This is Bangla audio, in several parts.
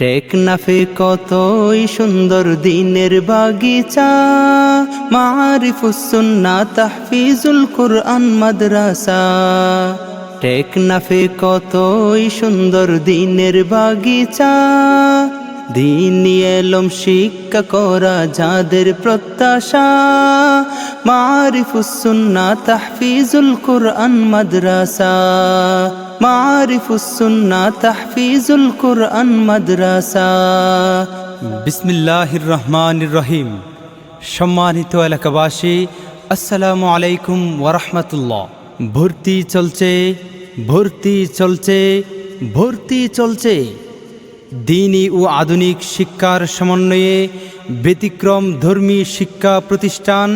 টেকনাফে কতই সুন্দর দিনের বাগিচা, মারিফুস সুন্নাহ তাহফিজুল কুরআন মাদ্রাসা। টেকনাফে কতই সুন্দর দিনের বাগিচা, দ্বীনি ইলম শিক্ষা করা যাদের প্রত্যাশা, মারিফুস সুন্নাহ তাহফিজুল কুরআন মাদ্রাসা। মারিফুস সুন্নাহ তাহফিজুল কুরআন মাদ্রাসা। বিসমিল্লাহির রহমানির রহিম। সম্মানিত এলাকাবাসী, আসসালামু আলাইকুম ওয়া রাহমাতুল্লাহ। ভর্তি চলছে, ভর্তি চলছে, ভর্তি চলছে। দ্বীনি ও আধুনিক শিক্ষার সমন্বয়ে ব্যতিক্রম ধর্মী শিক্ষা প্রতিষ্ঠান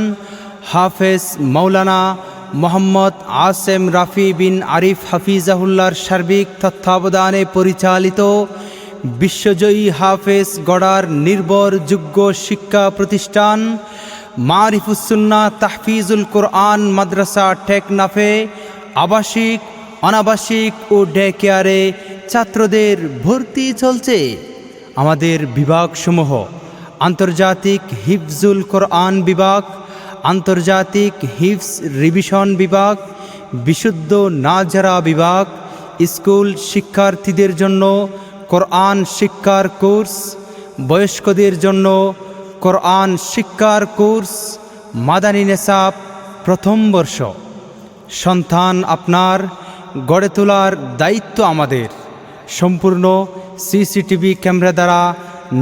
হাফেজ মাওলানা মোহাম্মদ আসেম রাফি বিন আরিফ হাফিজাহুল্লাহর সার্বিক তত্ত্বাবধানে পরিচালিত বিশ্বজয়ী হাফেজ গড়ার নির্ভরযোগ্য শিক্ষা প্রতিষ্ঠান মারিফুস সুন্নাহ তাহফিজুল কুরআন মাদ্রাসা টেকনাফে আবাসিক, অনাবাসিক ও ডে কেয়ারে ছাত্রদের ভর্তি চলছে। আমাদের বিভাগসমূহ: আন্তর্জাতিক হিফজুল কোরআন বিভাগ, আন্তর্জাতিক হিফজ রিভিশন বিভাগ, বিশুদ্ধ নাজারা বিভাগ, স্কুল শিক্ষার্থীদের জন্য কোরআন শিক্ষার কোর্স, বয়স্কদের জন্য কোরআন শিক্ষার কোর্স, মাদানী নেসাব প্রথম বর্ষ। সন্তান আপনার, গড়ে তোলার দায়িত্ব আমাদের। সম্পূর্ণ সিসিটিভি ক্যামেরা দ্বারা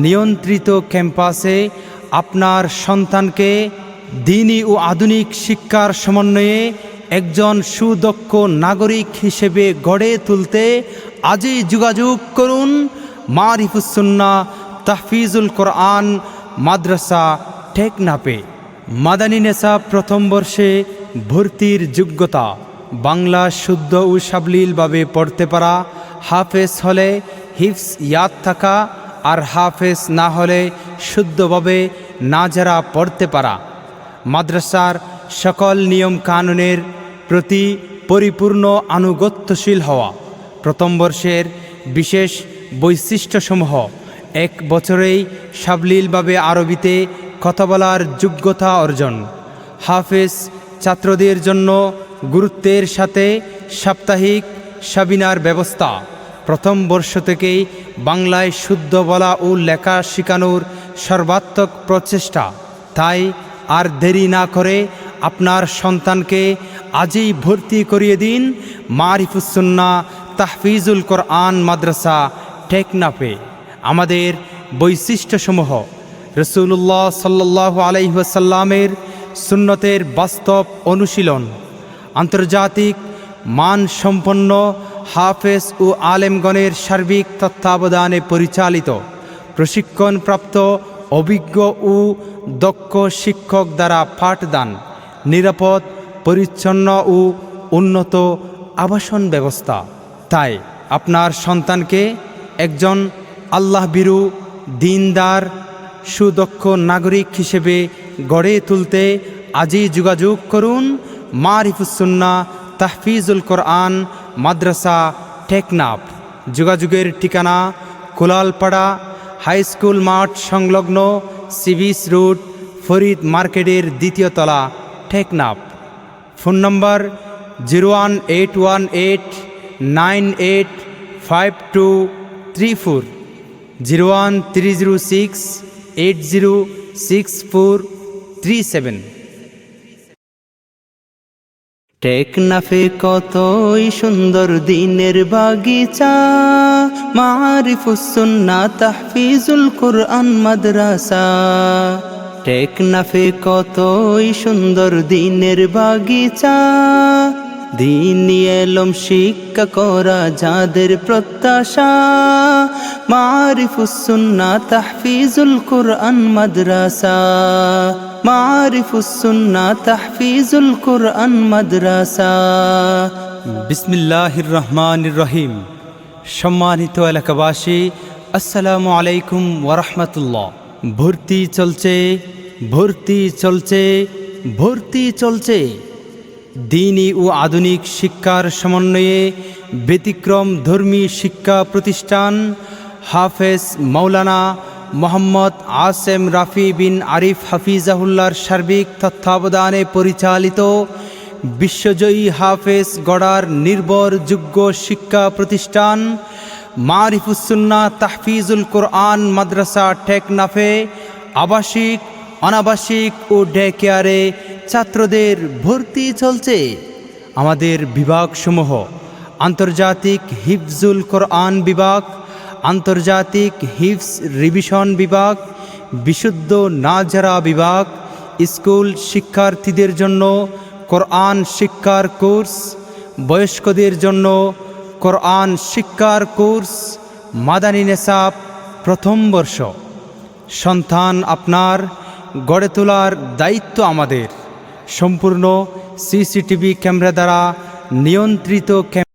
নিয়ন্ত্রিত ক্যাম্পাসে আপনার সন্তানকে দ্বীনি ও আধুনিক শিক্ষার সমন্বয়ে একজন সুদক্ষ নাগরিক হিসেবে গড়ে তুলতে আজই যোগাযোগ করুন মারিফুস সুন্নাহ তাহফিজুল কোরআন মাদ্রাসা টেকনাফে। মাদানী নেসাব প্রথম বর্ষে ভর্তির যোগ্যতা: বাংলা শুদ্ধ ও সাবলীলভাবে পড়তে পারা, হাফেজ হলে হিফজ ইয়াদ থাকা, আর হাফেজ না হলে শুদ্ধভাবে নাজারা পড়তে পারা। মাদ্রাসার সকল নিয়ম কানুনের প্রতি পরিপূর্ণ আনুগত্যশীল হওয়া। প্রথম বর্ষের বিশেষ বৈশিষ্ট্যসমূহ: 1 বছরেই সাবলীলভাবে আরবিতে কথা বলার যোগ্যতা অর্জন। হাফেজ ছাত্রদের জন্য গুরুত্বের সাথে সাপ্তাহিক সেমিনার ব্যবস্থা। প্রথম বর্ষ থেকেই বাংলায় শুদ্ধ বলা ও লেখা শেখানোর সর্বাত্মক প্রচেষ্টা। তাই আর দেরি না করে আপনার সন্তানকে আজই ভর্তি করিয়ে দিন মারিফুস সুন্নাহ তাহফিজুল কোরআন মাদ্রাসা টেকনাফে। আমাদের বৈশিষ্ট্যসমূহ: রাসূলুল্লাহ সাল্লাল্লাহু আলাইহি ওয়াসাল্লামের সুন্নতের বাস্তব অনুশীলন, আন্তর্জাতিক মানসম্পন্ন হাফেজ ও আলেমগণের সার্বিক তত্ত্বাবধানে পরিচালিত, প্রশিক্ষণপ্রাপ্ত অভিজ্ঞ ও দক্ষ শিক্ষক দ্বারা পাঠদান, নিরাপদ, পরিচ্ছন্ন ও উন্নত আবাসন ব্যবস্থা। তাই আপনার সন্তানকে একজন আল্লাহভীরু, দ্বীনদার, সুদক্ষ নাগরিক হিসেবে গড়ে তুলতে আজই যোগাযোগ করুন মারিফুস সুন্নাহ তাহফিজুল কোরআন মাদ্রাসা টেকনাফ। যোগাযোগের ঠিকানা: কোলালপাড়া হাই স্কুল মাঠ সংলগ্ন সিবিস রোড, ফরিদ মার্কেটের 2য় তলা, টেকনাফ। ফোন নম্বর: 01818985234, 01306806437। টেকনাফে কতই সুন্দর দিনের বাগিচা, মারিফুস সুন্নাহ তাহফিজুল কুরআন মাদ্রাসা। টেকনাফে কতই সুন্দর দিনের বাগিচা, দ্বীনি ইলম শিক্ষা করা যাদের প্রত্যাশা, মারিফুস সুন্নাহ তাহফিজুল কুরআন মাদ্রাসা। মারিফুস সুন্নাহ তাহফিজুল কুরআন মাদ্রাসা। বিসমিল্লাহির রহমানির রহিম। সম্মানিত এলাকাবাসী, আসসালামু আলাইকুম ওয়া রাহমাতুল্লাহ। ভর্তি চলছে, ভর্তি চলছে, ভর্তি চলছে। দ্বীনি ও আধুনিক শিক্ষার সমন্বয়ে ব্যতিক্রম ধর্মী শিক্ষা প্রতিষ্ঠান হাফেজ মাওলানা মোহাম্মদ আসেম রাফি বিন আরিফ হাফিজাহুল্লার সার্বিক তত্ত্বাবধানে পরিচালিত বিশ্বজয়ী হাফেজ গড়ার নির্ভরযোগ্য শিক্ষা প্রতিষ্ঠান মারিফুস-সুন্নাহ তাহফিজুল কোরআন মাদ্রাসা টেকনাফে আবাসিক, অনাবাসিক ও ডে কেয়ারে ছাত্রদের ভর্তি চলছে। আমাদের বিভাগসমূহ: আন্তর্জাতিক হিফজুল কোরআন বিভাগ, আন্তর্জাতিক হিফজ রিভিশন বিভাগ, বিশুদ্ধ নাজারা বিভাগ, স্কুল শিক্ষার্থীদের জন্য কোরআন শিক্ষার কোর্স, বয়স্কদের জন্য কোরআন শিক্ষার কোর্স, মাদানী নেসাব প্রথম বর্ষ। সন্তান আপনার, গড়ে তোলার দায়িত্ব আমাদের। সম্পূর্ণ সিসিটিভি ক্যামেরা দ্বারা নিয়ন্ত্রিত